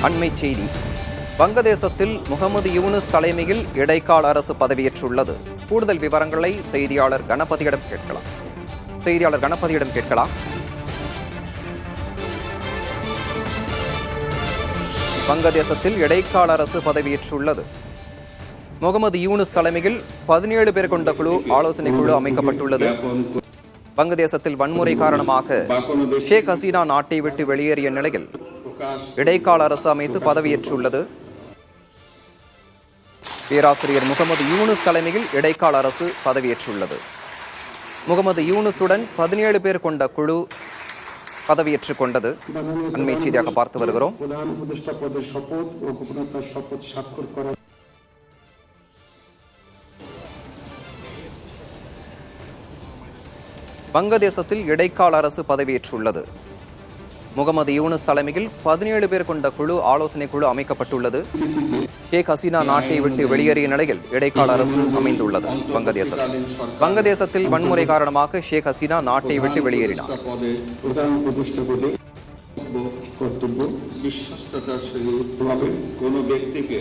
அண்மை செய்தி. வங்கதேசத்தில் முகமது யூனுஸ் தலைமையில் இடைக்கால அரசு பதவியேற்றுள்ளது. கூடுதல் விவரங்களை செய்தியாளர் கணபதியிடம் கேட்கலாம். வங்கதேசத்தில் இடைக்கால அரசு பதவியேற்றுள்ளது. முகமது யூனுஸ் தலைமையில் 17 பேர் கொண்ட ஆலோசனை குழு அமைக்கப்பட்டுள்ளது. வங்கதேசத்தில் வன்முறை காரணமாக ஷேக் ஹசீனா நாட்டை விட்டு வெளியேறிய நிலையில் இடைக்கால அரசு அமைத்து பதவியேற்றுள்ளது. பேராசிரியர் முகமது யூனுஸ் தலைமையில் இடைக்கால அரசு பதவியேற்றுள்ளது. முகமது யூனுஸுடன் 17 பேர் கொண்ட குழு பதவியேற்றுக் கொண்டது. அண்மை செய்தியாக பார்த்து வருகிறோம். வங்கதேசத்தில் இடைக்கால அரசு பதவியேற்றுள்ளது. முகமது யூனுஸ் தலைமையில் 17 பேர் கொண்ட ஆலோசனை குழு அமைக்கப்பட்டுள்ளது. ஷேக் ஹசீனா நாட்டை விட்டு வெளியேறிய நிலையில் இடைக்கால அரசு அமைந்துள்ளது. வங்கதேசத்தில் வன்முறை காரணமாக ஷேக் ஹசீனா நாட்டை விட்டு வெளியேறினார். কর্তব্য বিশ্বস্ততার সহিত কোনো ব্যক্তিকে